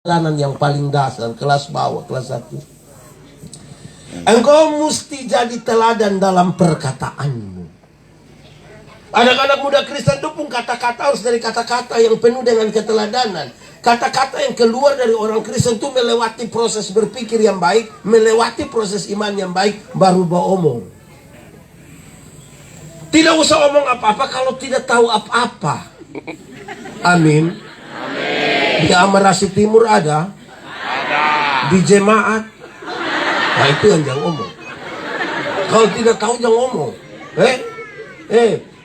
Teladan yang paling dasar, kelas bawah, kelas 1. Engkau mesti jadi teladan dalam perkataanmu. Anak-anak muda Kristen itu pun kata-kata harus dari kata-kata yang penuh dengan keteladanan. Kata-kata yang keluar dari orang Kristen itu melewati proses berpikir yang baik, melewati proses iman yang baik, baru beromong. Tidak usah omong apa-apa kalau tidak tahu apa-apa. Amin. Di Amarasi Timur ada. Di jemaat. Nah itu yang jangan ngomong. Kalau tidak tahu jangan ngomong.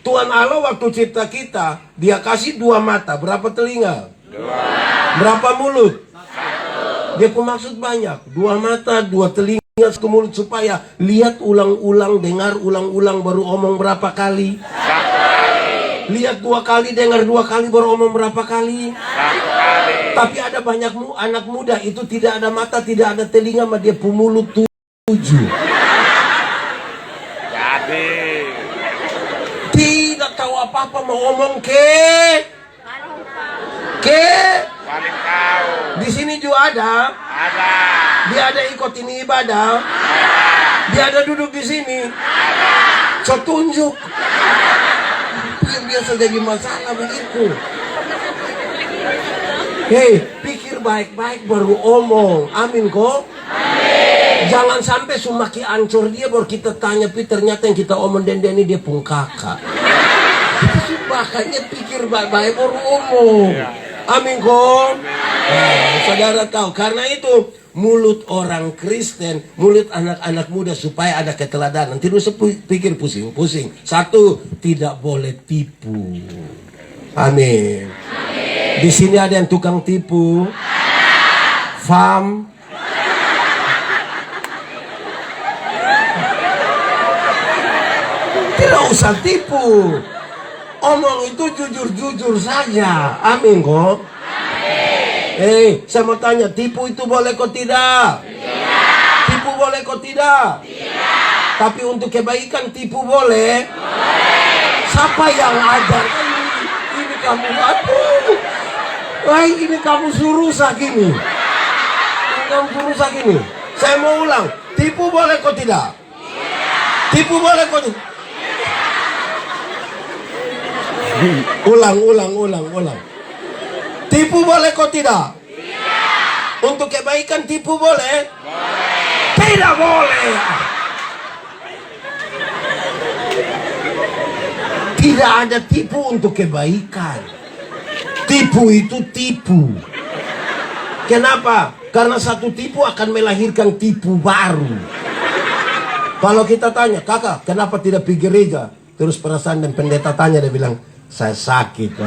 Tuhan Allah waktu cipta kita, Dia kasih 2 mata, berapa telinga? 2. Berapa mulut? 1. Dia pun maksud banyak. 2 mata, 2 telinga, 1 mulut, supaya lihat ulang-ulang, dengar ulang-ulang, baru omong berapa kali? 1 kali. Lihat 2 kali, dengar 2 kali, baru omong berapa kali? 1 kali. Tapi ada banyak anak muda itu tidak ada mata, tidak ada telinga, mah dia pemulut 7. Jadi tidak tahu apa-apa, mau ngomong paling tahu. Di sini juga ada. Ada. Dia ada ikut ini ibadah. Dia ada duduk di sini. So tunjuk. Itu yang biasa jadi masalah begitu. Hei, pikir baik-baik baru omong. Amin kok. Jangan sampai sumaki ancur dia baru kita tanya, ternyata yang kita omong ini dia pun kakak. Makanya pikir baik-baik baru omong. Amin kok. Saudara tahu, karena itu mulut orang Kristen, mulut anak-anak muda supaya ada keteladanan. Tidak usah pikir pusing-pusing. 1, tidak boleh tipu. Amin. Di sini ada yang tukang tipu. Fam. Tidak usah tipu. Omong itu jujur-jujur saja. Amin kok. Saya mau tanya, tipu itu boleh kok tidak? Tidak. Tipu boleh kok tidak? Tidak. Tapi untuk kebaikan tipu boleh? Boleh. Siapa yang ajar? Ini kamu, ini kamu suruh gini. Ini kamu suruh gini. Saya mau ulang, tipu boleh kok tidak? Tidak. Tipu boleh kok tidak? Ulang. Tipu boleh kok tidak? Tidak. Untuk kebaikan tipu boleh? Boleh. Tidak boleh. Tidak ada tipu untuk kebaikan. Tipu itu tipu. Kenapa? Karena satu tipu akan melahirkan tipu baru. Kalau kita tanya, kakak, kenapa tidak pergi gereja? Terus perasaan dan pendeta tanya, dia bilang, saya sakit.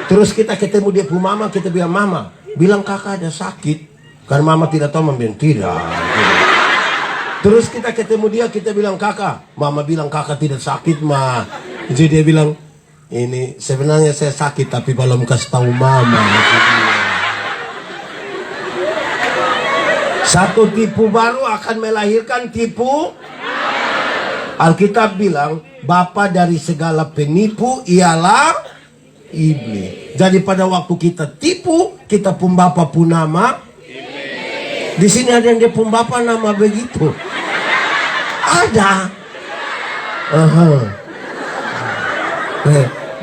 Terus kita ketemu dia punya mama, kita bilang, mama, bilang kakak ada sakit. Karena mama tidak tahu, mama bilang, tidak. Terus kita ketemu dia, kita bilang, kakak, mama bilang kakak tidak sakit, ma. Jadi dia bilang, ini sebenarnya saya sakit, tapi belum kasih tahu mama. Satu tipu baru akan melahirkan tipu. Alkitab bilang, bapa dari segala penipu ialah iblis. Jadi pada waktu kita tipu, kita pun bapa pun nama iblis. Di sini ada yang dia pun bapa nama begitu. Ada.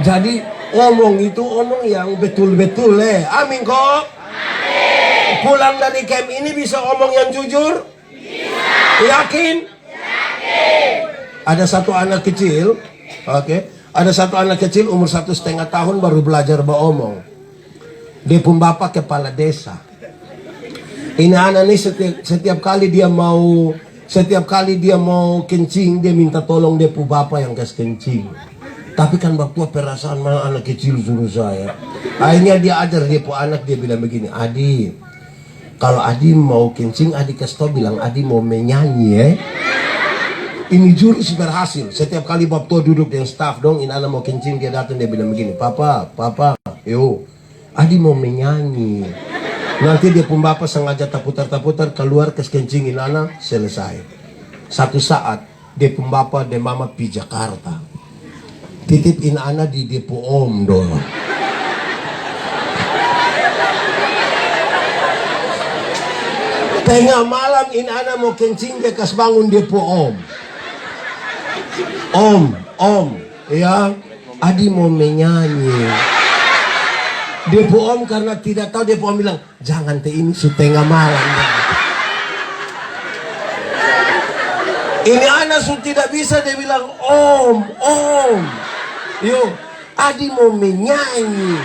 Jadi omong itu omong yang betul-betul. Amin kok. Amin. Pulang dari camp ini bisa omong yang jujur? Bisa. Yakin? Yakin. Ada satu anak kecil, ada satu anak kecil umur 1,5 tahun baru belajar beromong. Dia pun bapak kepala desa. Ini anak ini setiap kali dia mau kencing, dia minta tolong dia pun bapak yang kasih kencing. Tapi kan waktu perasaan mana anak kecil suruh saya. Akhirnya dia ajar dia pun anak, dia bilang begini, Adi, kalau Adi mau kencing, Adi kasih tau bilang Adi mau menyanyi Ini jurus berhasil. Setiap kali bab tua duduk dengan staff dong, ini anak mau kencing, dia datang, dia bilang begini, Papa, yo, Adi mau menyanyi. Nanti dia pun bapak sengaja taputar keluar ke kencingin anak, selesai. Satu saat dia pun bapak dan mama pi Jakarta. Titipin anak di depo om dong. Tengah malam ini anak mau kencing, dia kas bangun dia po om. Om, ya, Adi mau menyanyi. Dia po om karena tidak tahu, dia po om bilang, jangan teh ini setengah malam. Ini anak sudah tidak bisa, dia bilang, om, yuk, Adi mau menyanyi.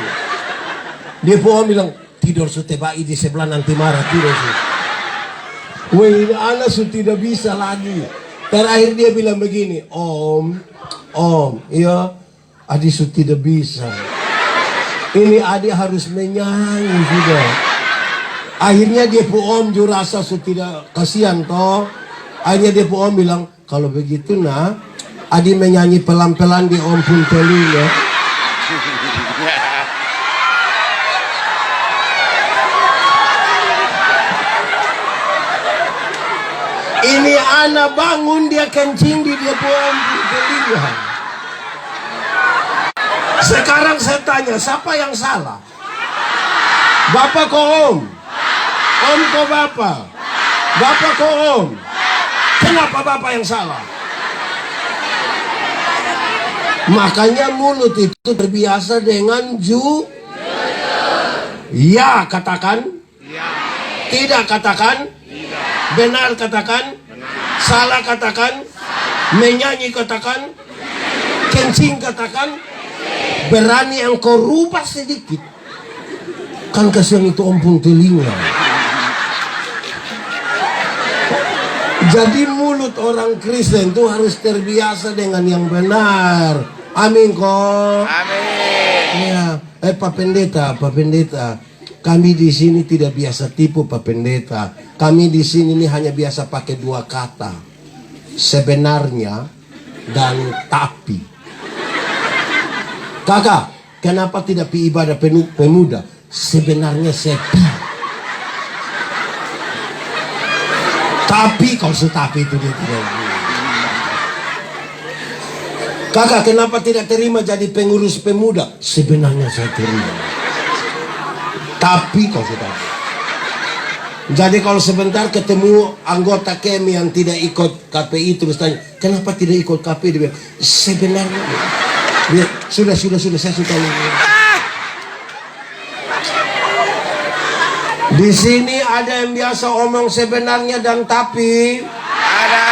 Dia po om bilang, tidur sutebai di sebelah nanti marah, tidur su. Weh, ini anak sudah tidak bisa lagi. Terakhir dia bilang begini, om, iya, Adi sudah tidak bisa. Ini Adi harus menyanyi juga. Akhirnya dia po om juga rasa sudah tidak kasihan toh. Akhirnya dia po om bilang, kalau begitu nah, Adi menyanyi pelan-pelan di om pun telinga. Ini anak bangun, dia kencing di dia po om pun telinga. Sekarang saya tanya, siapa yang salah? Bapak ko om? Om ko bapak? Bapak ko om? Kenapa bapak yang salah? Makanya mulut itu terbiasa dengan ya katakan, tidak katakan, benar katakan, salah katakan, menyanyi katakan, kencing katakan. Berani engkau rubah sedikit, kan kasihan itu om pun telinga. Jadi mulut orang Kristen itu harus terbiasa dengan yang benar. Amin kok. Amin. Ya, Pak Pendeta, kami di sini tidak biasa tipu Pak Pendeta. Kami di sini ini hanya biasa pakai dua kata, sebenarnya dan tapi. Kakak, kenapa tidak pi ibadah pemuda? Sebenarnya sepi. Tapi kalau setapi itu dia tidak. Kakak, kenapa tidak terima jadi pengurus pemuda? Sebenarnya saya terima. Tapi kalau setapi. Jadi kalau sebentar ketemu anggota kami yang tidak ikut KPI, terus tanya, kenapa tidak ikut KPI? Dia bilang, sebenarnya. Dia, sudah, saya sudah lihat. Di sini ada yang biasa omong sebenarnya dan tapi. Ada.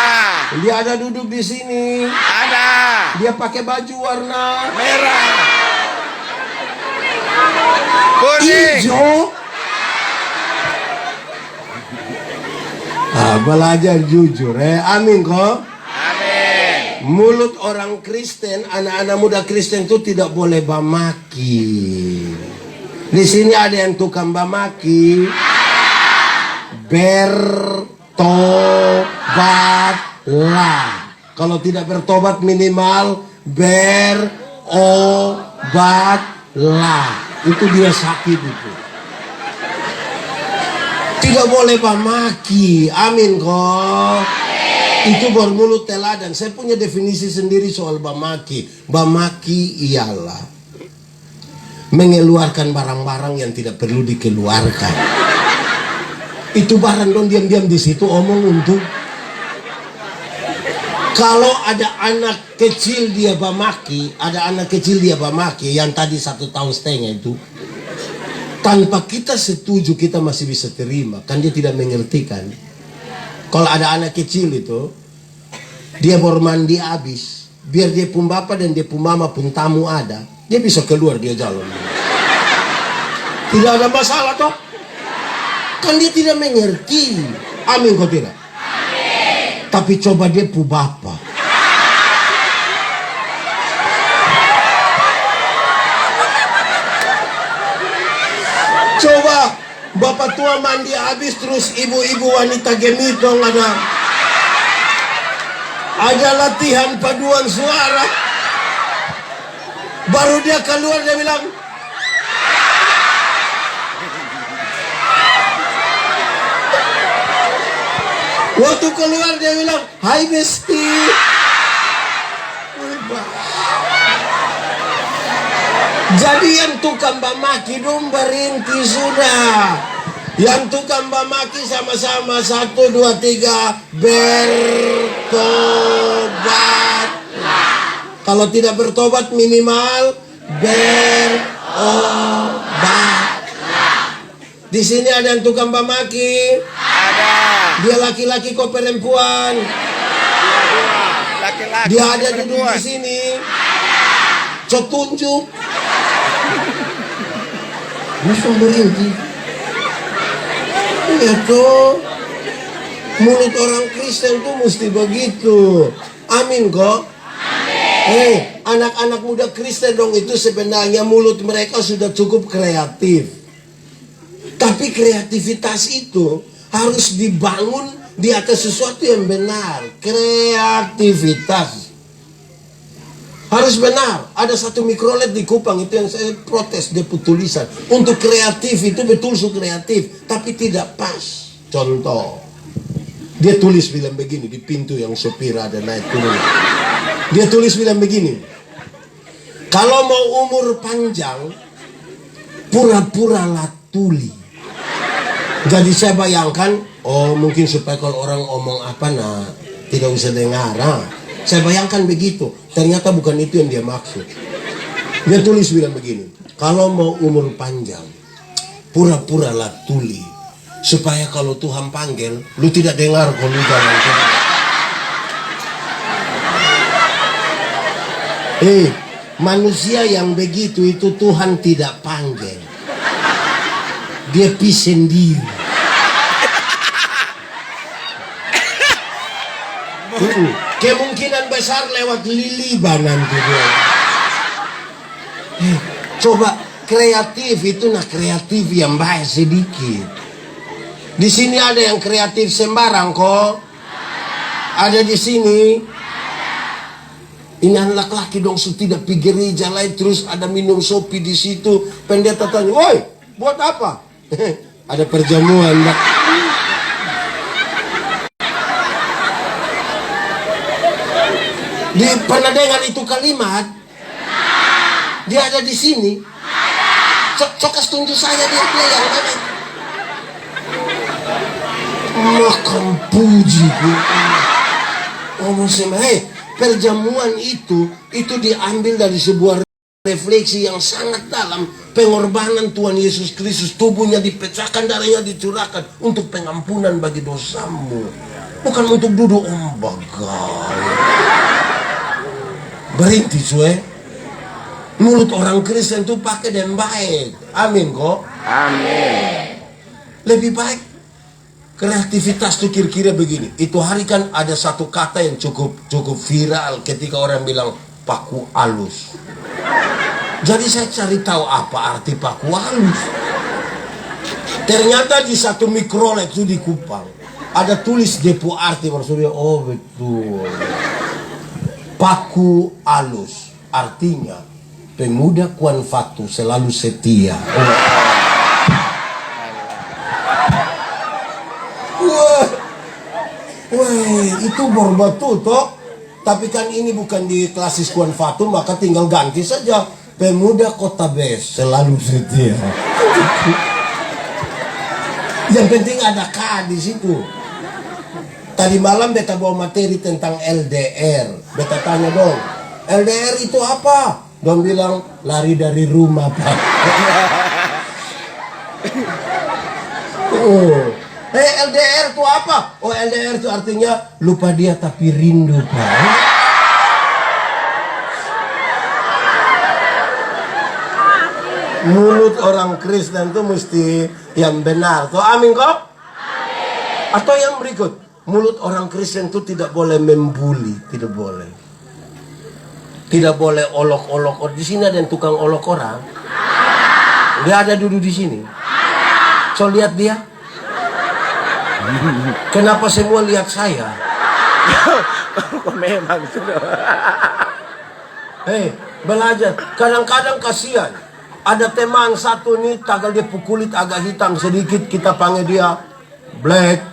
Dia ada duduk di sini. Ada. Dia pakai baju warna Merah. Kuning. hijau. Belajar jujur, amin kok. Mulut orang Kristen, anak-anak muda Kristen itu tidak boleh bamaki. Di sini ada yang tukang bamaki. Bertobatlah. Kalau tidak bertobat minimal berobatlah. Itu dia sakit itu. Tidak boleh bamaki. Amin kok. Itu bermulut teladan. Saya punya definisi sendiri soal bamaki. Bamaki ialah mengeluarkan barang-barang yang tidak perlu dikeluarkan. Itu barang dong diam-diam di situ omong untuk. Kalau ada anak kecil dia bamaki, yang tadi 1,5 tahun itu, tanpa kita setuju kita masih bisa terima, kan dia tidak mengerti kan. Kalau ada anak kecil itu, dia baru mandi habis, biar dia pun bapak dan dia pun mama pun tamu ada, dia bisa keluar, dia jalan. Tidak ada masalah toh? Kan dia tidak mengerti. Amin kok tidak? Amin. Tapi coba dia pun bapak. Coba bapak tua mandi habis, terus ibu-ibu wanita gemitong ada latihan paduan suara. Baru dia keluar, dia bilang, waktu keluar dia bilang, hai besti. Jadi yang tukang bamaki dong berhenti sudah. Yang tukang bamaki sama-sama 1, 2, 3 bertobat. Kalau tidak bertobat minimal berobat. Di sini ada yang tukang bamaki. Ada. Dia laki-laki kok perempuan. Laki-laki. Dia ada duduk perempuan. di sini. Cok tunjuk. Langsung berhenti. Itu mulut orang Kristen tuh mesti begitu. Amin kok. Hei, anak-anak muda Kristen dong itu sebenarnya mulut mereka sudah cukup kreatif. Tapi kreativitas itu harus dibangun di atas sesuatu yang benar. Kreativitas harus benar. Ada satu mikrolet di Kupang itu yang saya protes, dia tulisan. Untuk kreatif itu betul kreatif, tapi tidak pas. Contoh, dia tulis bilang begini di pintu yang sopir ada naik turun. Dia tulis bilang begini, kalau mau umur panjang, pura-puralah tuli. Jadi saya bayangkan, oh mungkin supaya kalau orang omong apa nah tidak usah dengar. Nah, saya bayangkan begitu. Ternyata bukan itu yang dia maksud. Dia tulis bilang begini, kalau mau umur panjang, pura-puralah tuli. Supaya kalau Tuhan panggil, lu tidak dengar kalau lu jalan. Manusia yang begitu itu Tuhan tidak panggil. Dia pi sendiri. Kemungkinan besar lewat liliba nanti dia. Coba kreatif itu kreatif yang baik sedikit. Di sini ada yang kreatif sembarang kok. Ada di sini. Ini anak laki dong tidak pergi gereja lain terus ada minum sopi di situ. Pendeta tanya, woi buat apa? Ada perjamuan. Dia pernah dengar itu kalimat? Dia ada di sini. Cokas tunjuk saya dia yang ada. Makan puji. Ngomong sama, perjamuan itu diambil dari sebuah refleksi yang sangat dalam. Pengorbanan Tuhan Yesus Kristus, tubuhnya dipecahkan, darahnya dicurahkan untuk pengampunan bagi dosamu, bukan untuk duduk bagai. Berhenti cuy. Mulut orang Kristen itu pakai dan baik. Amin kok. Amin. Lebih baik kreativitas tuh kira-kira begini. Itu hari kan ada satu kata yang cukup viral ketika orang bilang paku alus. Jadi saya cari tahu apa arti paku alus. Ternyata di satu mikrolet itu di Kupang ada tulis depo arti, maksudnya oh betul. Paku alus artinya pemuda Kuanfatu selalu setia. Wah, itu berbatu toh. Tapi kan ini bukan di klasis Kuanfatu, maka tinggal ganti saja. Pemuda Kota Bes selalu setia. Yang penting ada K di situ. Tadi malam beta bawa materi tentang LDR. Beta tanya dong, LDR itu apa? Dong bilang lari dari rumah Pak. LDR itu apa? Oh LDR itu artinya lupa dia tapi rindu Pak. Mulut orang Kristen itu mesti yang benar. Tuh amin kok? Amin. Atau yang berikut, mulut orang Kristen itu tidak boleh membuli, tidak boleh. Tidak boleh olok-olok. Di sini ada yang tukang olok orang. Dia ada duduk di sini. So lihat dia. Kenapa semua lihat saya? Memang sudah. Belajar. Kadang-kadang kasihan. Ada teman satu nih, tagal dia kulit agak hitam sedikit, kita panggil dia black.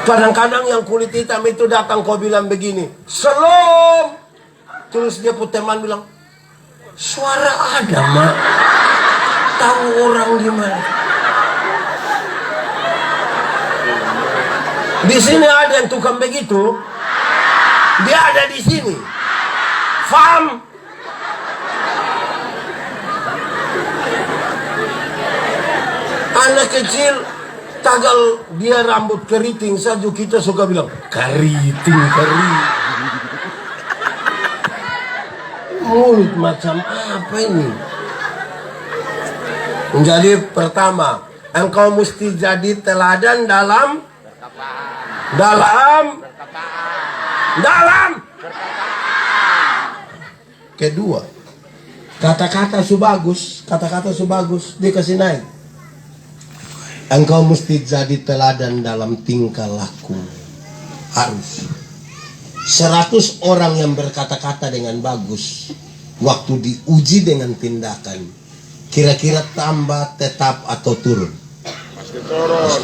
Kadang-kadang yang kulit hitam itu datang kau bilang begini, "Shalom." Terus dia pun teman bilang, Suara ada, Mak. Tahu orang gimana? Di sini ada yang tukang begitu. Dia ada di sini. Faham? Anak kecil tagal dia rambut keriting saja kita suka bilang keriting. Mulut macam apa ini? Jadi pertama, engkau mesti jadi teladan dalam kedua, kata-kata su bagus dikasih naik. Engkau mesti jadi teladan dalam tingkah laku. Harus 100 orang yang berkata-kata dengan bagus, waktu diuji dengan tindakan, kira-kira tambah, tetap, atau turun? Pasti turun.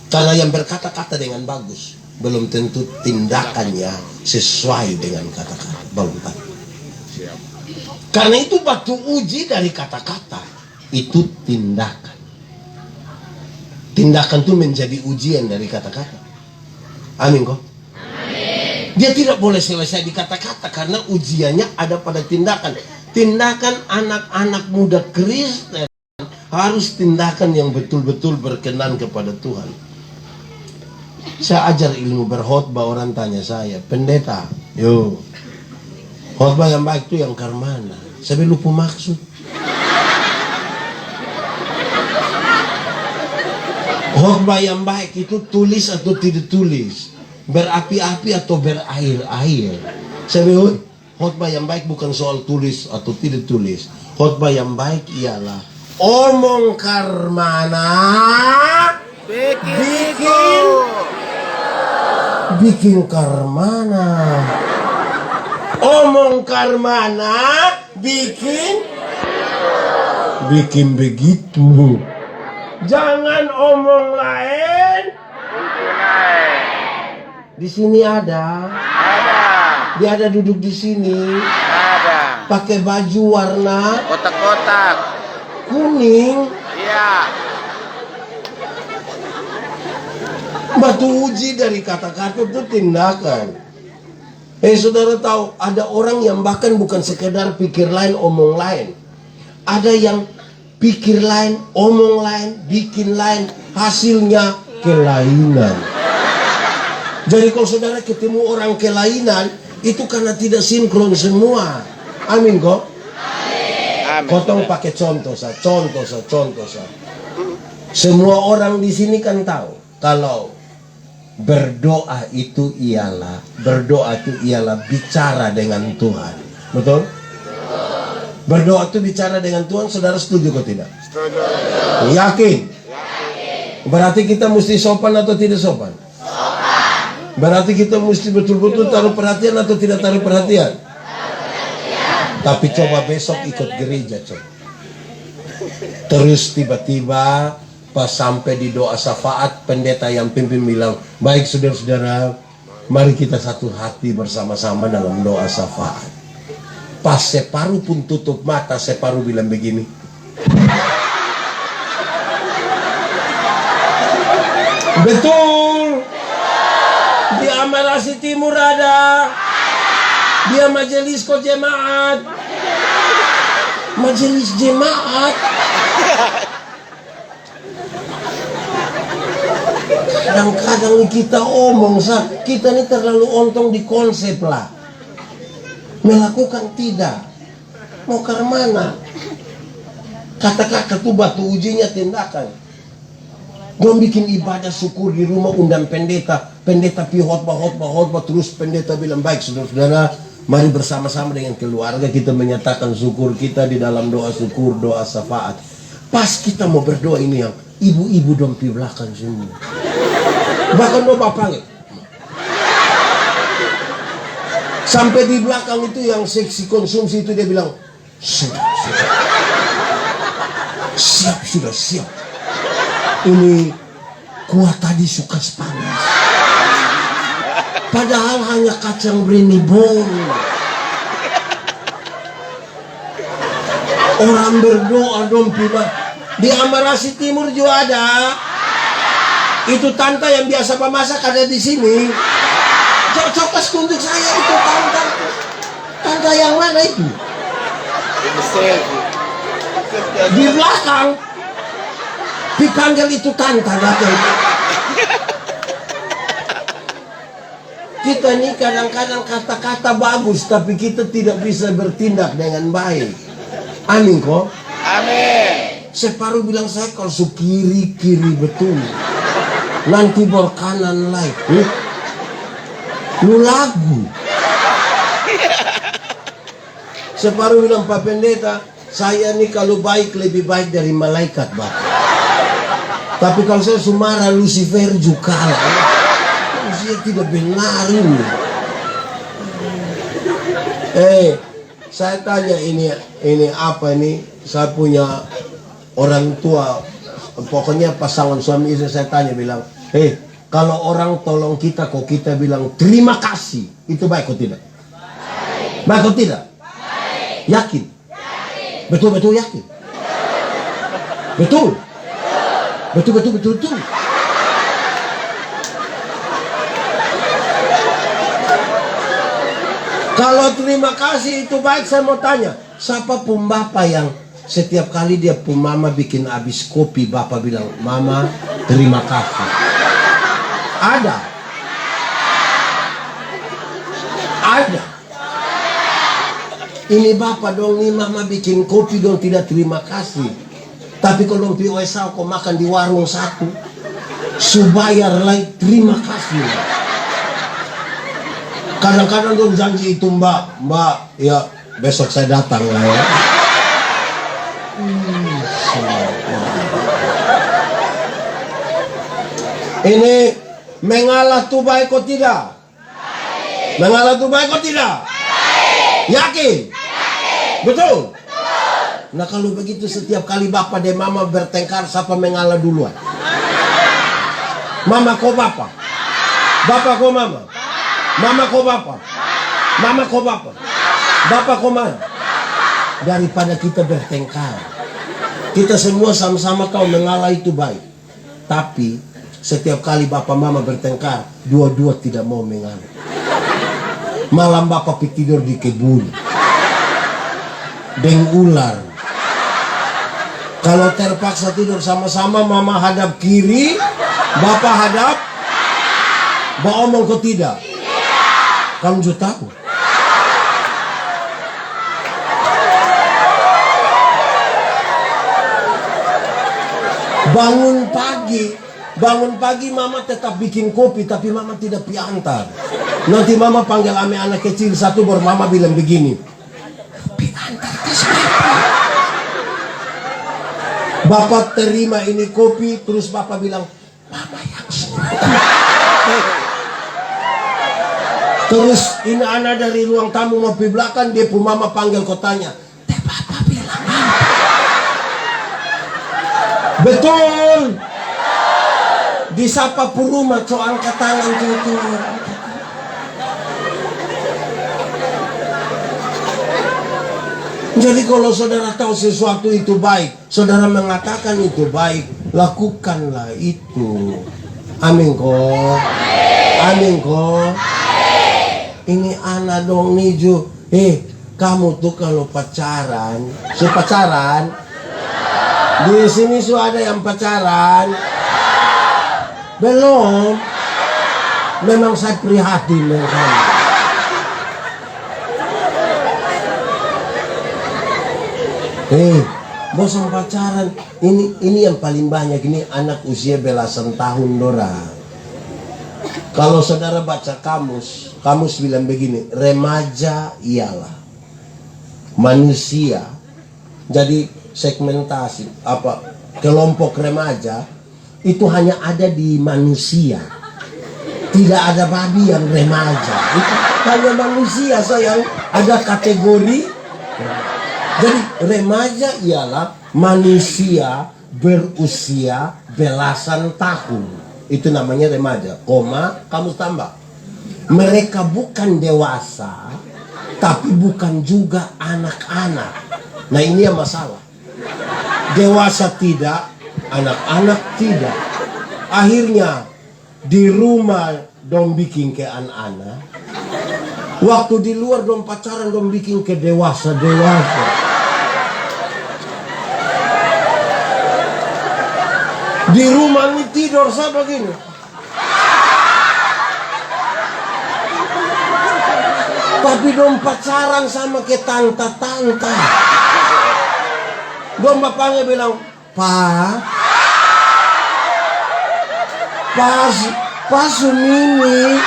Karena yang berkata-kata dengan bagus belum tentu tindakannya sesuai dengan kata-kata. Belum tentu. Karena itu batu uji dari kata-kata itu tindakan. Tindakan itu menjadi ujian dari kata-kata. Amin kok? Amin. Dia tidak boleh selesai di kata-kata karena ujiannya ada pada tindakan. Tindakan anak-anak muda Kristen harus tindakan yang betul-betul berkenan kepada Tuhan. Saya ajar ilmu berkhotbah, orang tanya saya, pendeta, khotbah yang baik itu yang karmana. Saya lupa maksud. Khotbah yang baik itu tulis atau tidak tulis, berapi-api atau berair-air. Saya bilang, khotbah yang baik bukan soal tulis atau tidak tulis. Khotbah yang baik ialah omong karmana, bikin karmana. Omong karmana, bikin begitu. Jangan omong lain. Di sini ada. Dia ada duduk di sini. Ada. Pakai baju warna Kotak-kotak. kuning. Iya. Batu uji dari kata-kata itu tindakan. Saudara tahu ada orang yang bahkan bukan sekedar pikir lain, omong lain. Ada yang pikir lain, omong lain, bikin lain, hasilnya kelainan. Jadi kalau saudara ketemu orang kelainan, itu karena tidak sinkron semua. Amin kok? Amin. Kotong pakai contoh sa. Semua orang di sini kan tahu kalau berdoa itu ialah bicara dengan Tuhan. Betul? Berdoa itu bicara dengan Tuhan. Saudara setuju atau tidak? Setuju. Yakin? Berarti kita mesti sopan atau tidak sopan? Berarti kita mesti betul-betul taruh perhatian atau tidak taruh perhatian? Tapi coba besok ikut gereja coba. Terus tiba-tiba pas sampai di doa syafaat, pendeta yang pimpin bilang, baik saudara-saudara, mari kita satu hati bersama-sama dalam doa syafaat. Pas separuh pun tutup mata, separuh bilang begini. Betul. Di Amarasi Timur ada. Dia majelis kok jemaat. Majelis jemaat. Kadang-kadang kita omong, kita ini terlalu ontong di konsep lah. Melakukan tidak. Mau ke mana? Kata-kata itu batu ujinya tindakan. Belum bikin ibadah syukur di rumah, undang pendeta. Pendeta pi khotbah, terus pendeta bilang, baik saudara-saudara, mari bersama-sama dengan keluarga kita menyatakan syukur kita di dalam doa syukur, doa syafaat. Pas kita mau berdoa ini yang ibu-ibu dong pi belakang semua. Bahkan mau bapaknya. Sampai di belakang itu yang seksi konsumsi itu dia bilang, siap. Ini kuah tadi suka panas. Padahal hanya kacang berenibong. Orang berdoa dong pima. Di Amarasi Timur juga ada. Itu tante yang biasa memasak ada di sini. Coba kunjuk saya itu tante. Tante yang mana itu? Di belakang. Dipanggil itu tante datang. Kita ini kadang-kadang kata-kata bagus, tapi kita tidak bisa bertindak dengan baik. Amin kok. Amin. Separuh bilang saya kalau su kiri betul. Nanti bor kanan lagi. Lu lagu. Separuh bilang Pak Pendeta, saya nih kalau baik lebih baik dari malaikat Bapak. Tapi kalau saya sumarah Lucifer juga kalah. Dia tidak benar ini. Saya tanya ini apa ini? Saya punya orang tua, pokoknya pasangan suami istri, saya tanya bilang, kalau orang tolong kita kok kita bilang terima kasih, itu baik atau tidak? Baik atau tidak? Yakin? Betul-betul yakin? Betul? Betul. Kalau terima kasih itu baik, saya mau tanya, siapa pun bapak yang setiap kali dia pun mama bikin habis kopi, bapak bilang, mama terima kasih? Ada? Ada? Ini bapak dong, ini mama bikin kopi dong tidak terima kasih. Tapi kalau pi OSA kok makan di warung satu, subayar lagi terima kasih. Kadang-kadang dong janji itu mbak, ya besok saya datang lah ya. Ini mengalah tuh baik kok tidak? Mengalah tuh baik kok tidak? Yakin? Betul? Nah kalau begitu setiap kali bapak dan mama bertengkar, siapa mengalah duluan? Mama kok bapak? Bapak kok mama? Mama kok bapak? Mama kok bapak? Bapak kok mama? Daripada kita bertengkar, kita semua sama-sama tahu mengalah itu baik. Tapi setiap kali bapak mama bertengkar, dua-dua tidak mau mengalah. Malam bapak tidur di kebun dengan ular. Kalau terpaksa tidur sama-sama, mama hadap kiri, bapak hadap, bapak omong kok tidak? Kamu juga tahu. Bangun pagi mama tetap bikin kopi, tapi mama tidak piantar. Nanti mama panggil ame anak kecil satu, baru mama bilang begini, piantar ke siapa? Bapak terima ini kopi, terus bapak bilang, mama yang suruh. Terus ini anak dari ruang tamu mau pergi belakang, dia pun mama panggil kotanya, teh bapak bilang apa? Betul. Disapa puruma co angkat tangan gitu. Jadi kalau saudara tahu sesuatu itu baik, saudara mengatakan itu baik, lakukanlah itu. Amin kok. Amin kok. Ini anak dong Niju. Kamu tuh kalau pacaran, di sini ada yang pacaran? Belum. Memang saya prihatin dengan kamu. Bosan pacaran. Ini yang paling banyak ini anak usia belasan tahun dorang. Kalau saudara baca kamus bilang begini, remaja ialah manusia. Jadi segmentasi kelompok remaja itu hanya ada di manusia. Tidak ada babi yang remaja. Itu hanya manusia sayang. Ada kategori. Jadi remaja ialah manusia berusia belasan tahun. Itu namanya remaja. Kamu tambah. Mereka bukan dewasa, tapi bukan juga anak-anak. Nah ini yang masalah. Dewasa tidak, anak-anak tidak. Akhirnya di rumah dong bikin ke anak-anak. Waktu di luar dong pacaran dong bikin ke dewasa-dewasa. Di rumah ini tidur saya begini. Tapi dong pacaran sama ke tanta-tanta. Dong bapaknya bilang, Pak Sumini.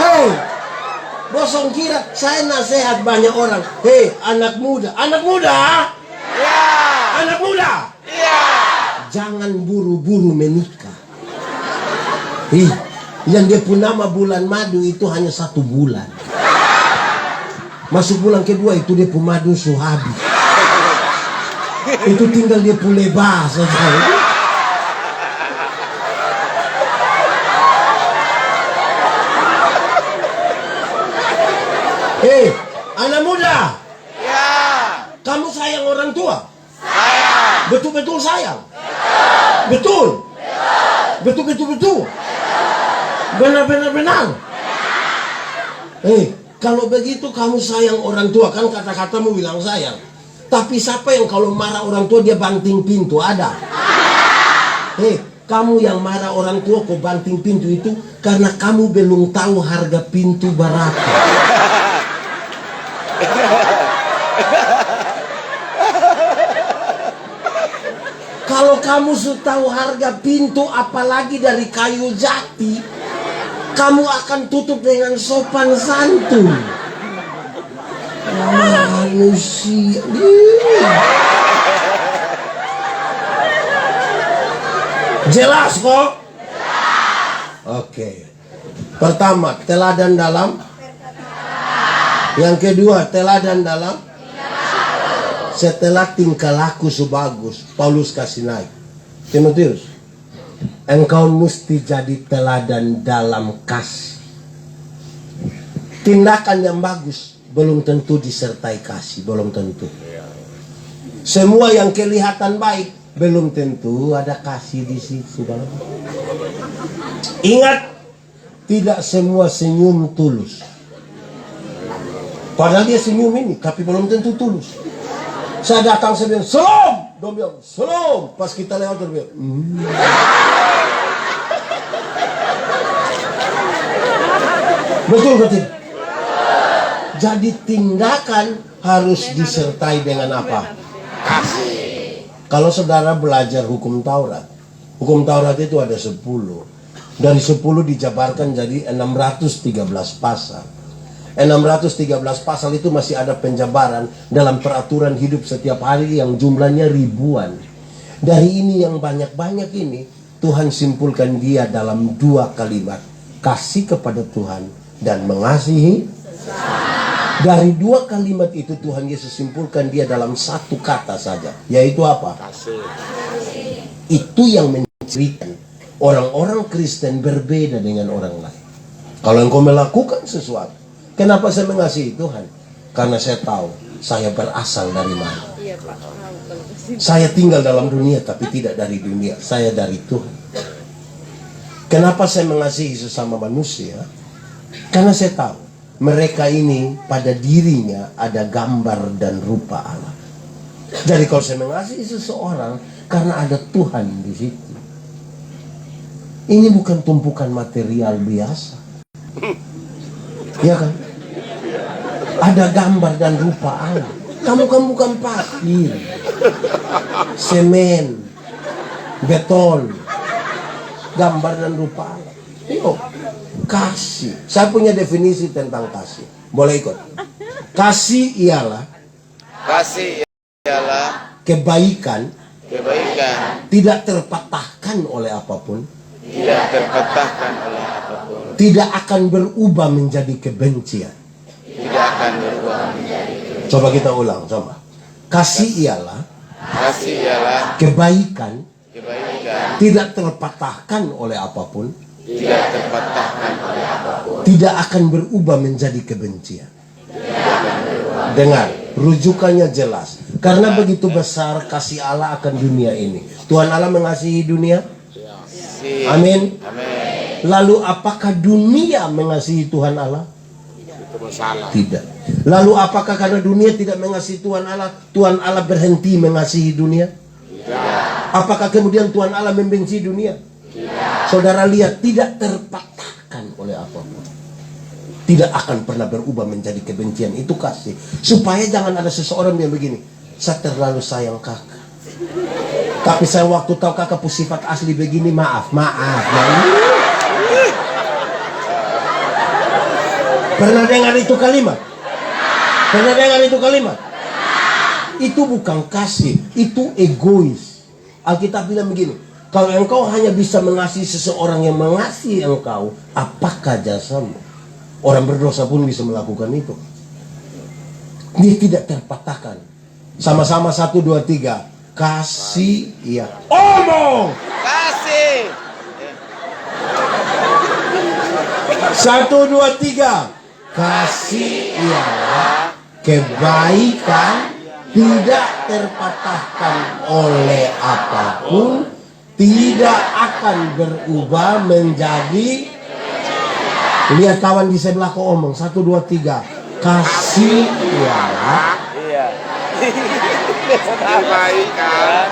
Hei, bosong kira saya nasihat banyak orang. Hei, anak muda. Anak muda? Ya. Anak muda? Ya. Jangan buru-buru menikah. Yang dia pun nama bulan madu itu hanya 1 bulan. Masuk bulan kedua itu dia pun madu habis. Itu tinggal dia pun lebah saja. Anak muda. Ya. Kamu sayang orang tua? Sayang. Betul-betul sayang? Betul? Betul. Benar. Kalau begitu kamu sayang orang tua, kan kata-katamu bilang sayang. Tapi siapa yang kalau marah orang tua dia banting pintu? Ada? Kamu yang marah orang tua kok banting pintu itu karena kamu belum tahu harga pintu berapa. Kalau kamu sudah tahu harga pintu apalagi dari kayu jati, kamu akan tutup dengan sopan santun. Manusia. Jelas kok? Oke. Pertama, teladan dalam. Yang kedua, teladan dalam. Setelah tingkah laku sebagus, Paulus kasih naik. Timotius, engkau mesti jadi teladan dalam kasih. Tindakan yang bagus belum tentu disertai kasih, belum tentu. Semua yang kelihatan baik belum tentu ada kasih di situ. Ingat, tidak semua senyum tulus. Padahal dia senyum ini, tapi belum tentu tulus. Saya datang, saya bilang, "Salam!" Dia bilang, "Salam!" Pas kita lewat, dia bilang, Betul. Jadi tindakan harus disertai dengan apa? Kasih. Kalau saudara belajar hukum Taurat itu ada 10. Dari 10 dijabarkan jadi 613 pasal. 613 pasal itu masih ada penjabaran dalam peraturan hidup setiap hari yang jumlahnya ribuan. Dari ini yang banyak-banyak ini, Tuhan simpulkan dia dalam 2 kalimat. Kasih kepada Tuhan dan mengasihi. Dari 2 kalimat itu Tuhan Yesus simpulkan dia dalam 1 kata saja. Yaitu apa? Kasih. Itu yang menceritakan orang-orang Kristen berbeda dengan orang lain. Kalau engkau melakukan sesuatu, kenapa saya mengasihi Tuhan? Karena saya tahu saya berasal dari mana. Saya tinggal dalam dunia tapi tidak dari dunia. Saya dari Tuhan. Kenapa saya mengasihi sesama manusia? Karena saya tahu mereka ini pada dirinya ada gambar dan rupa Allah. Jadi kalau saya mengasihi seseorang karena ada Tuhan di situ. Ini bukan tumpukan material biasa. Ya kan? Ada gambar dan rupa Allah. Kamu kan bukan pasir, semen, beton, gambar dan rupa Allah. Yuk, kasih. Saya punya definisi tentang kasih. Boleh ikut? Kasih ialah kebaikan tidak terpatahkan oleh apapun. Tidak akan berubah menjadi kebencian. Coba kita ulang, coba. Kasih ialah kebaikan tidak terpatahkan oleh apapun. Tidak terpatahkan oleh apapun. Tidak akan berubah menjadi kebencian. Dengar, rujukannya jelas. Karena begitu besar kasih Allah akan dunia ini. Tuhan Allah mengasihi dunia. Amin. Amin. Lalu apakah dunia mengasihi Tuhan Allah? Itu masalah. Tidak. Lalu apakah karena dunia tidak mengasihi Tuhan Allah berhenti mengasihi dunia? Tidak. Apakah kemudian Tuhan Allah membenci dunia? Tidak. Saudara lihat, tidak terpatahkan oleh apapun. Tidak akan pernah berubah menjadi kebencian. Itu kasih. Supaya jangan ada seseorang yang begini, saya terlalu sayang kakak, tapi saya waktu tahu kakak sifat asli begini, maaf. Pernah dengar itu kalimat? Pernah dengar itu kalimat? Itu bukan kasih, itu egois. Alkitab bilang begini, kalau engkau hanya bisa mengasihi seseorang yang mengasihi engkau, apakah jasamu? Orang berdosa pun bisa melakukan itu. Dia tidak terpatahkan. Sama-sama 1, 2, 3. Kasih, iya. Omong! Kasih. 1, 2, 3. Kasih ialah kebaikan, tidak terpatahkan oleh apapun, tidak akan berubah menjadi. Lihat kawan di sebelah kau omong. 1, 2, 3. Kasih ialah. Iya. Kebaikan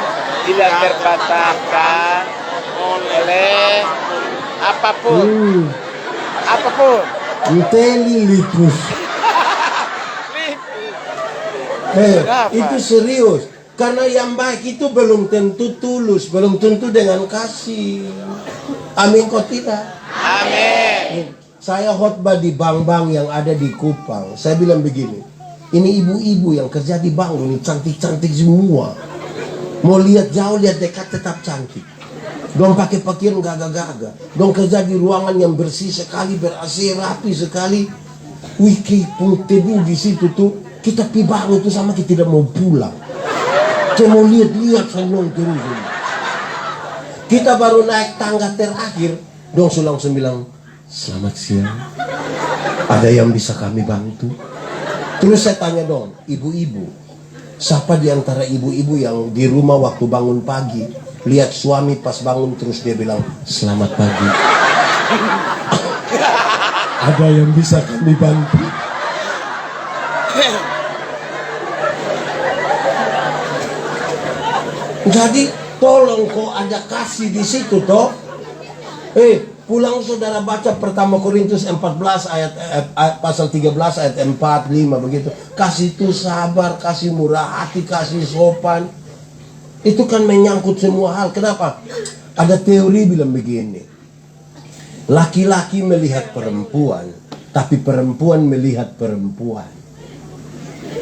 tidak terpatahkan oleh apapun. Apapun. Intelilipus. Itu serius. Karena yang baik itu belum tentu tulus, belum tentu dengan kasih. Amin kok tidak? Amin. Saya khotbah di bank-bank yang ada di Kupang. Saya bilang begini, ini ibu-ibu yang kerja di bank ini cantik-cantik semua. Mau lihat jauh, lihat dekat tetap cantik. Dong pakai pakaian gagah-gagah. Dong kerja di ruangan yang bersih sekali, ber-AC rapi sekali. Wiki pun teduh di situ tuh. Kita pi bank itu sama kita tidak mau pulang. Kita mau lihat-lihat senang terus. Kita baru naik tangga terakhir, dong langsung bilang, selamat siang. Ada yang bisa kami bantu? Terus saya tanya dong, ibu-ibu, siapa di antara ibu-ibu yang di rumah waktu bangun pagi, lihat suami pas bangun terus dia bilang, selamat pagi. Ada yang bisa kami bantu? Jadi tolong kok ada kasih di situ toh. Pulang saudara baca pertama Korintus 14 ayat pasal 13 ayat 4, 5 begitu. Kasih itu sabar, kasih murah hati, kasih sopan. Itu kan menyangkut semua hal. Kenapa? Ada teori bilang begini. Laki-laki melihat perempuan, tapi perempuan melihat perempuan.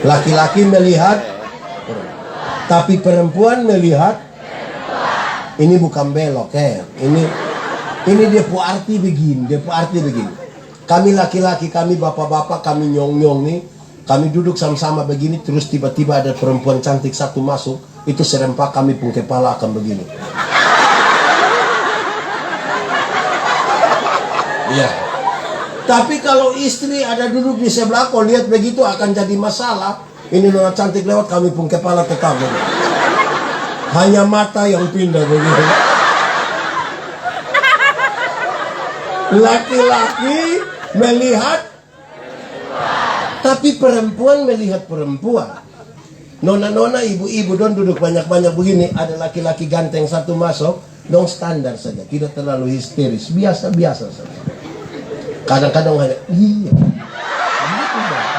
Laki-laki melihat perempuan, tapi perempuan melihat. Ini bukan belok Ini dia pu arti begini, Kami laki-laki, kami bapak-bapak, kami nyong-nyong nih, kami duduk sama-sama begini, terus tiba-tiba ada perempuan cantik satu masuk, itu serempak kami pun kepala akan begini. Iya. Tapi kalau istri ada duduk di sebelah kau lihat begitu akan jadi masalah. Ini nona cantik lewat, kami pun kepala tetap begini. Hanya mata yang pindah begitu. Laki-laki melihat, tapi perempuan melihat perempuan. Nona-nona, ibu-ibu don duduk banyak-banyak begini. Ada laki-laki ganteng satu masuk, dong standar saja, tidak terlalu histeris, biasa-biasa saja. Kadang-kadang ada, iya,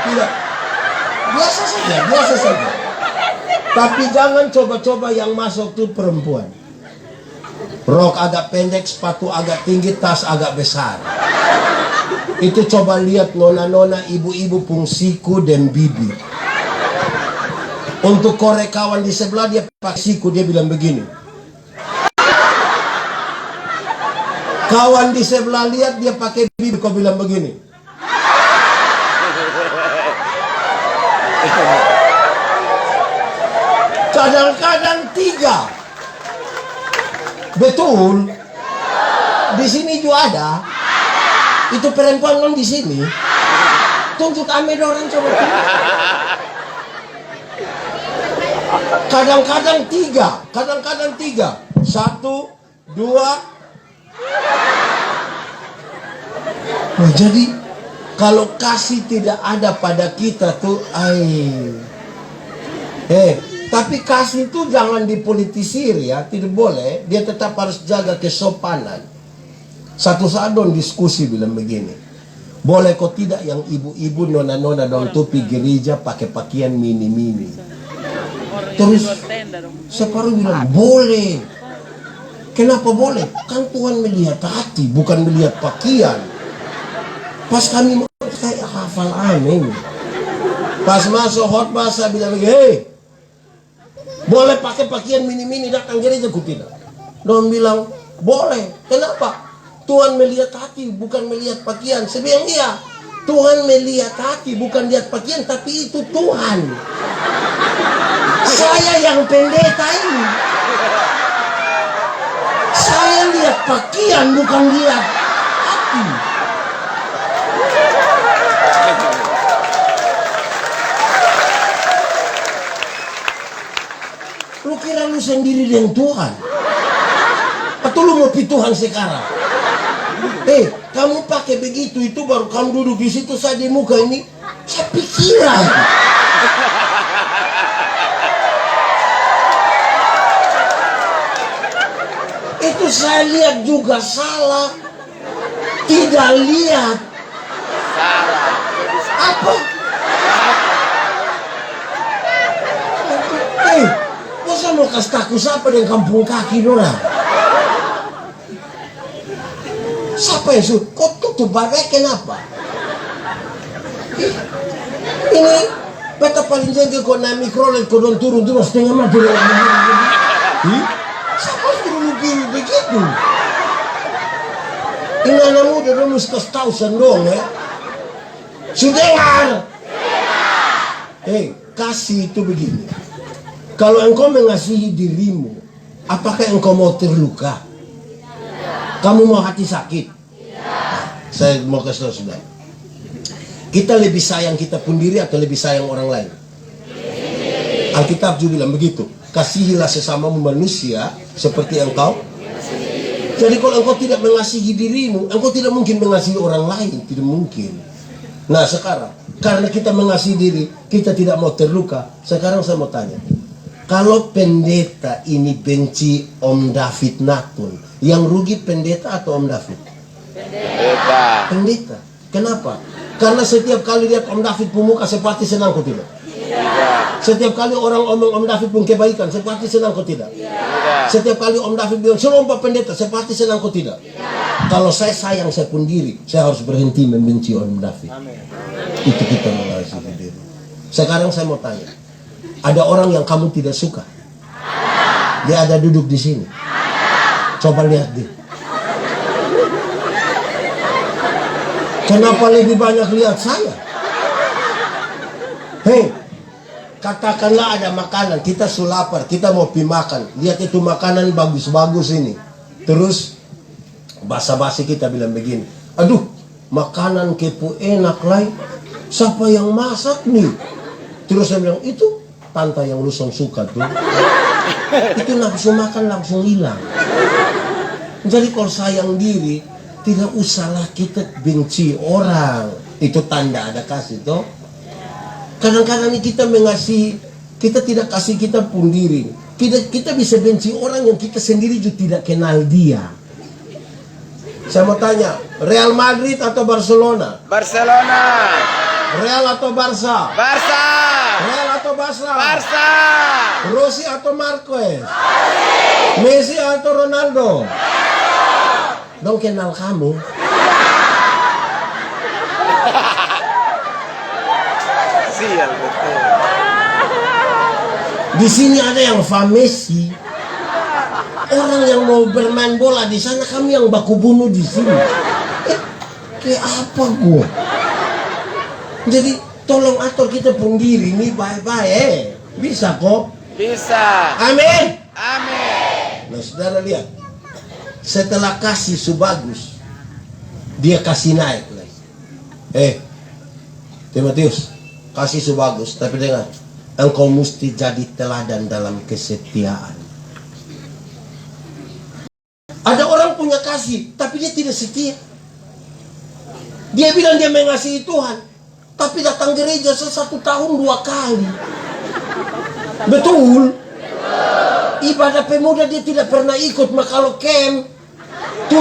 tidak, biasa saja. Tapi jangan coba-coba yang masuk tuh perempuan. Rok agak pendek, sepatu agak tinggi, tas agak besar. Itu coba lihat nona-nona, ibu-ibu pun siku dan bibi. Untuk korek kawan di sebelah dia pakai siku, dia bilang begini. Kawan di sebelah lihat dia pakai bibi, kau bilang begini. Kadang-kadang 3. Betul. Di sini juga ada. Itu perempuan non di sini. Tunjuk ame orang coba. Kadang-kadang tiga. 1, 2. Nah, jadi kalau kasih tidak ada pada kita tuh, tapi kasih itu jangan dipolitisir ya, tidak boleh. Dia tetap harus jaga kesopanan. Satu saat dong diskusi bilang begini, boleh kok tidak yang ibu-ibu nona-nona dong topi gereja pakai pakaian mini-mini. Terus separuh bilang boleh. Kenapa boleh? Kan Tuhan melihat hati, bukan melihat pakaian. Pas kami kayak hafal amin. Pas masuk khotbah saya bilang begini, hei, boleh pakai pakaian mini-mini datang gereja? Ku tidak. Dong bilang boleh. Kenapa? Tuhan melihat hati, bukan melihat pakaian. Saya bilang iya. Tuhan melihat hati, bukan lihat pakaian, tapi itu Tuhan. Saya yang pendeta ini. Saya lihat pakaian, bukan lihat hati. Lu kira lu sendiri dengan Tuhan? Atau lu mau Tuhan sekarang? Kamu pakai begitu, itu baru kamu duduk di situ, saya di muka ini, saya pikiran. Itu saya lihat juga salah. Tidak lihat. Salah. Apa? Masa mau kasih takut siapa dengan kampung kaki nona? Siapa yang suruh? Kok tutup bagai kenapa? Ini beta paling jaga kok naik mikrolet kok don turun setengah mati. Siapa suruh begini begitu? Ini anak muda dong mesti kasih tahu sendong ya. Sudengar. Kasih itu begini. Kalau engkau mengasihi dirimu, apakah engkau mau terluka? Kamu mau hati sakit? Saya mau kasih tahu saudara. Kita lebih sayang kita sendiri atau lebih sayang orang lain? Alkitab juga bilang begitu. Kasihilah sesamamu manusia seperti engkau. Jadi kalau engkau tidak mengasihi dirimu, engkau tidak mungkin mengasihi orang lain. Tidak mungkin. Nah sekarang, karena kita mengasihi diri, kita tidak mau terluka. Sekarang saya mau tanya. Kalau pendeta ini benci Om David Natun, yang rugi pendeta atau Om David? Pendeta. Pendeta. Kenapa? Karena setiap kali lihat Om David pemuka seperti senang kok tidak? Setiap kali orang omong Om David pun kebaikan, seperti senang kok tidak? Setiap kali Om David bilang selompat pendeta, seperti senang kok tidak? Kalau saya sayang saya pun diri, saya harus berhenti membenci Om David. Itu kita mengasihi diri. Sekarang saya mau tanya, ada orang yang kamu tidak suka? Dia ada duduk di sini. Coba lihat dia. Kenapa lebih banyak lihat saya? Katakanlah ada makanan, kita lapar, kita mau pi makan. Lihat itu makanan bagus-bagus ini. Terus basa-basi kita bilang begini, aduh, makanan kepo enak lah. Siapa yang masak nih? Terus saya bilang, itu tante yang lu suka tuh. Itu nafsu makan langsung hilang. Jadi kalau sayang diri, tidak usahlah kita benci orang. Itu tanda ada kasih toh. Kadang-kadang kita mengasihi, kita tidak kasih kita pun diri. Kita bisa benci orang yang kita sendiri juga tidak kenal dia. Saya mau tanya, Real Madrid atau Barcelona? Barcelona. Real atau Barca? Barca. Real atau Barca? Barca. Rossi atau Marquez? Messi atau Ronaldo? Dong kenal kamu. Sial betul. Di sini ada yang Messi. Orang yang mau bermain bola di sana, kami yang baku bunuh di sini. Kayak apa gua? Jadi tolong atur kita pun diri ini baik-baik. Bisa kok? Bisa. Amin. Amin. Nah saudara lihat, setelah kasih bagus, dia kasih naik lagi. Timotius, kasih bagus, tapi dengar, engkau mesti jadi teladan dalam kesetiaan. Ada orang punya kasih, tapi dia tidak setia. Dia bilang dia mengasihi Tuhan, tapi datang gereja 1 tahun 2 kali. Betul. Ibadah pemuda dia tidak pernah ikut, maka kalau camp 70.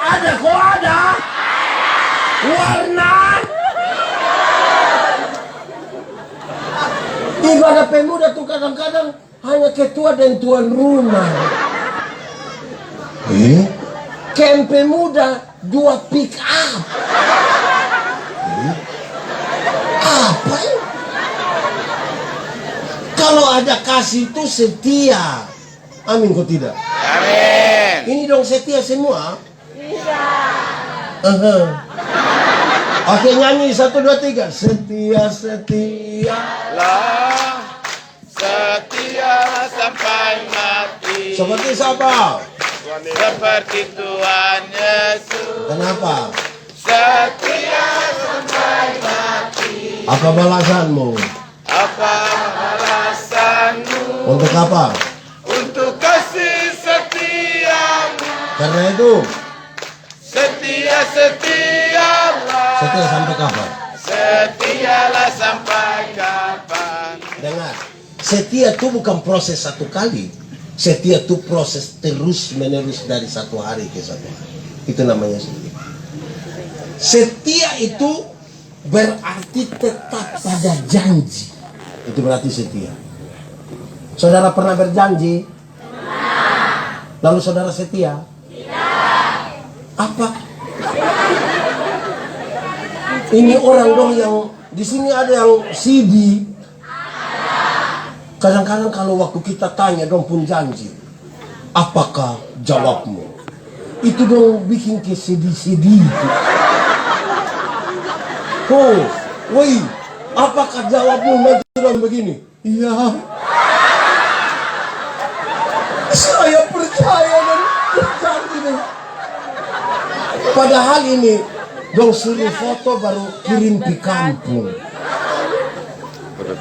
Ada kok ada warna. Ibadah pemuda tuh kadang-kadang hanya ketua dan tuan rumah. Camp pemuda 2 pick up. Apa ya? Kalau ada kasih itu setia. Amin kok tidak? Amin. Ini dong setia semua. Bisa. Oke, nyanyi 1, 2, 3. Setia, setia. Lah, setia sampai mati. Seperti siapa? Seperti Tuhan Yesus. Kenapa? Setia sampai mati. Apa balasanmu? Apa alasanmu Untuk apa? untuk kasih setiamu? Karena itu Setialah. setia sampai kapan? Setialah sampai kapan? Dengar, setia itu bukan proses 1 kali. Setia itu proses terus menerus dari 1 hari ke 1 hari. Itu namanya setia. Setia itu berarti tetap pada janji. Itu berarti setia. Saudara pernah berjanji? Lalu saudara setia? Apa? Ini orang dong yang di sini ada yang CD. Kadang-kadang kalau waktu kita tanya dong pun janji, apakah jawabmu? Itu dong bikin kesedih-sedih. Oh, woi, apakah jawabmu? Nanti dong begini. Iya. Saya percaya dan berjanji deh. Padahal ini dong suruh foto baru kirim ke kampung.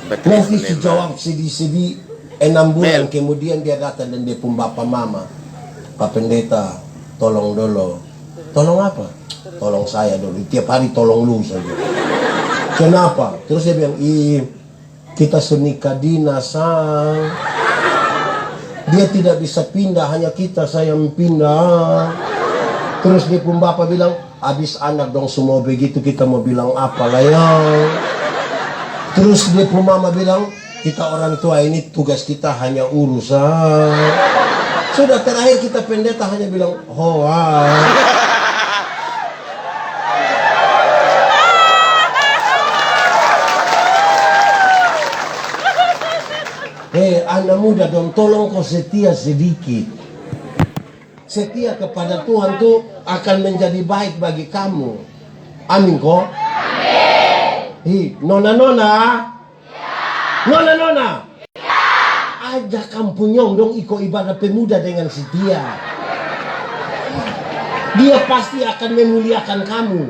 Nanti dijawab sedih-sedih 6 bulan kemudian dia datang dan dia pun bapak mama. Pak Pendeta, tolong dulu. Tolong apa? Tolong saya dulu. Tiap hari tolong lu saja. Kenapa? Terus dia bilang, kita senikah dinas. Dia tidak bisa pindah, hanya kita saya yang pindah. Terus dia pun bapak bilang, habis anak dong semua begitu kita mau bilang apa lah ya. Terus dia pun mama bilang, kita orang tua ini tugas kita hanya urusan. Sudah terakhir kita pendeta hanya bilang, hoa. Anak muda dong, tolong kau setia sedikit. Setia kepada Tuhan tuh akan menjadi baik bagi kamu. Amin kok? Amin. Nona-nona? Ya. Nona-nona? Ya. Ajak kampunyong dong ikut ibadah pemuda dengan setia. Dia pasti akan memuliakan kamu.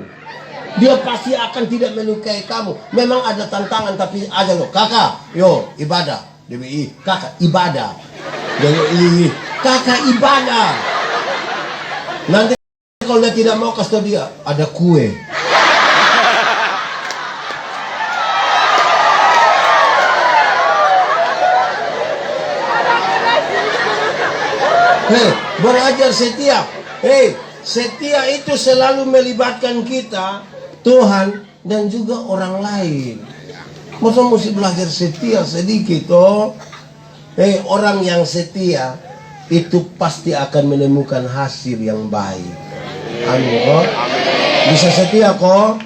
Dia pasti akan tidak melukai kamu. Memang ada tantangan tapi aja loh. Kakak, yo ibadah. DBI, kakak ibadah. DBI, kakak ibadah. Nanti kalau dia tidak mau kasih dia, ada kue. Belajar setia. Setia itu selalu melibatkan kita, Tuhan, dan juga orang lain. Masa mesti belajar setia sedikit, oh. Orang yang setia itu pasti akan menemukan hasil yang baik. Amin kok. Bisa setia kok.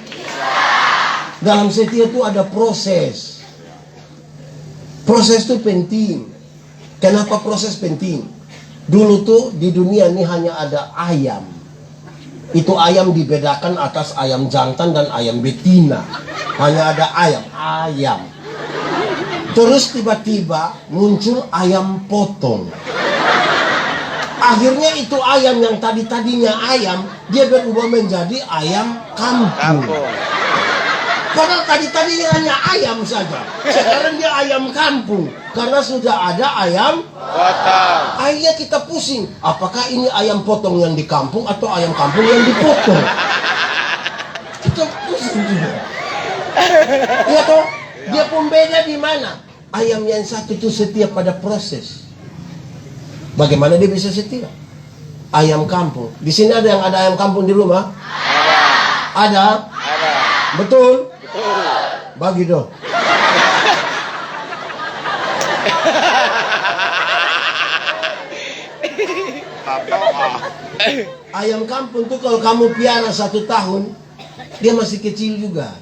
Dalam setia itu ada proses. Proses itu penting. Kenapa proses penting? Dulu tuh di dunia ini hanya ada ayam. Itu ayam dibedakan atas ayam jantan dan ayam betina. Hanya ada ayam. Terus tiba-tiba muncul ayam potong. Akhirnya itu ayam yang tadinya ayam, dia berubah menjadi ayam kampung. Padahal tadinya hanya ayam saja. Sekarang dia ayam kampung. Karena sudah ada ayam potong. Akhirnya kita pusing. Apakah ini ayam potong yang di kampung atau ayam kampung yang dipotong? Kita pusing juga. Iya toh? Dia pembeda di mana? Ayam yang satu itu setia pada proses. Bagaimana dia bisa setia? Ayam kampung. Di sini ada yang ada ayam kampung di rumah? Ada? Betul? Bagi dong. Ayam kampung tuh kalau kamu piara 1 tahun, dia masih kecil juga.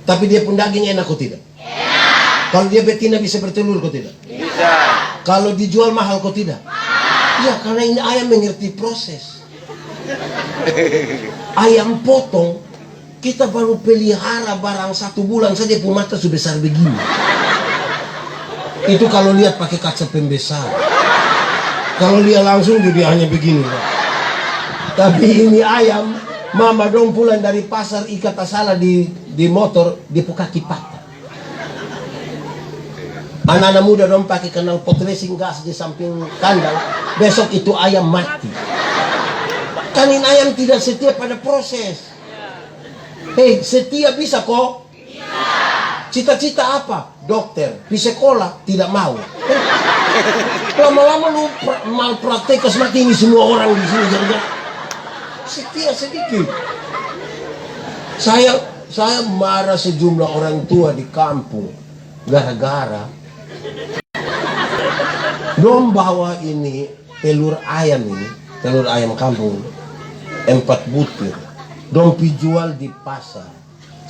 Tapi dia pun daging enak kok tidak? Kalau dia betina bisa bertelur kok tidak? Bisa. Kalau dijual mahal kok tidak? Iya, karena ini ayam mengerti proses. Ayam potong, kita baru pelihara barang 1 bulan saja pun mata sudah besar begini. Itu kalau lihat pakai kaca pembesar. Kalau lihat langsung jadi hanya begini. Tapi ini ayam, mama dong pulang dari pasar ikat asala di motor, di kaki patah. Anak-anak muda dong pakai kenal pot racing gas di samping kandang, besok itu ayam mati. Kan ini ayam tidak setia pada proses. Hei, setia bisa kok? Cita-cita apa? Dokter. Di sekolah tidak mau. Lama-lama lu malpraktek mati ini semua orang di sini. Setia sedikit. Saya marah sejumlah orang tua di kampung gara-gara dong bawa ini telur ayam kampung 4 butir. Dong jual di pasar.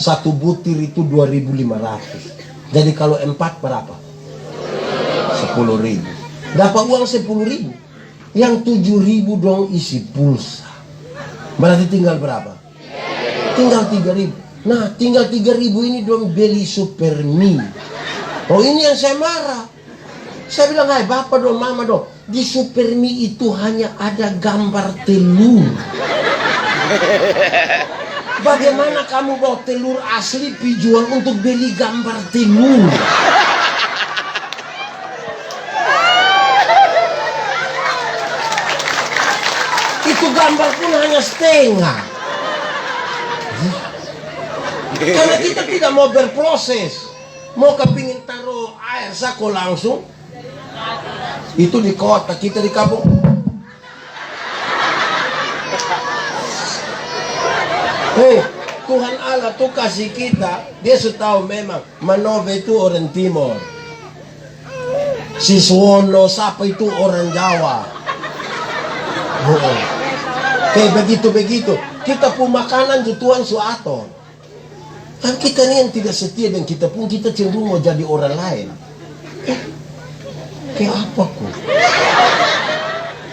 1 butir itu 2.500. Jadi kalau 4 berapa? 10.000. Dapat uang 10.000. Yang 7.000 dong isi pulsa. Berarti tinggal berapa? Tinggal 3.000. Nah, tinggal 3.000 ini dong beli Supermi. Oh, ini yang saya marah. Saya bilang, hai bapak dong, mama dong, di Supermi itu hanya ada gambar telur. Bagaimana kamu bawa telur asli dijual untuk beli gambar telur? Itu gambar pun hanya setengah. Karena kita tidak mau berproses. Mau kepingin taruh air sako langsung. Itu di kota, kita di kampung. Hei, Tuhan Allah tuh kasih kita, dia sudah tahu memang Manove itu orang Timur, Siswono Sapa itu orang Jawa. Kayak begitu. Kita pun makanan itu Tuhan suaton. Kan kita ini yang tidak setia dan kita cenderung mau jadi orang lain. Kayak apa kok?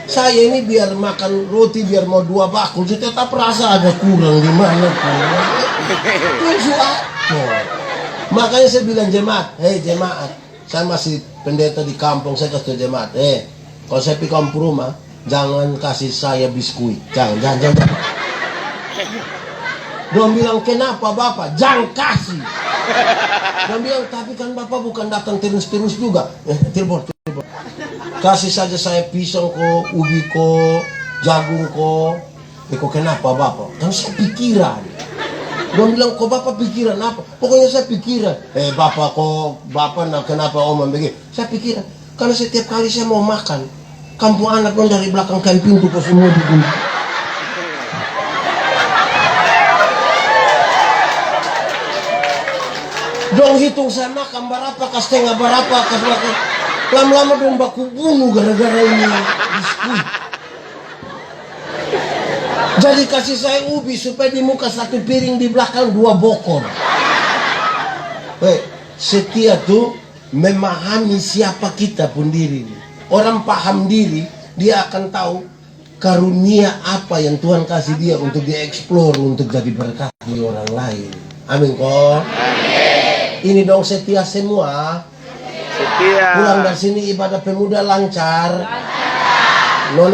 Saya ini biar makan roti biar mau 2 bakul, tetap rasa ada kurang di mana kok. Makanya saya bilang jemaat, hei jemaat, saya masih pendeta di kampung, saya kasih jemaat, kalau saya pergi kampung rumah, jangan kasih saya biskuit, jangan. Dia bilang, kenapa bapak? Jangan kasih. Dia bilang, tapi kan bapak bukan datang terus juga. Telepon. Kasih saja saya pisang ko, ubi ko, jagung ko. Kenapa bapak? Kan saya pikiran. Dia bilang, kok bapak pikiran apa? Pokoknya saya pikiran. Bapak nak kenapa om begini? Saya pikiran. Karena setiap kali saya mau makan, kampung anak dong dari belakang kain pintu kok semua dibunuh. Dong hitung saya makan berapa, setengah berapa, lama-lama dong baku bunuh gara-gara ini biskuit. Jadi kasih saya ubi supaya di muka 1 piring, di belakang 2 bokor. Setia tuh memahami siapa kita pun diri. Orang paham diri, dia akan tahu karunia apa yang Tuhan kasih dia untuk dieksplor, untuk jadi berkat di orang lain. Amin kok. Ini dong setia semua. Iya. Pulang dari sini ibadah pemuda lancar. Nona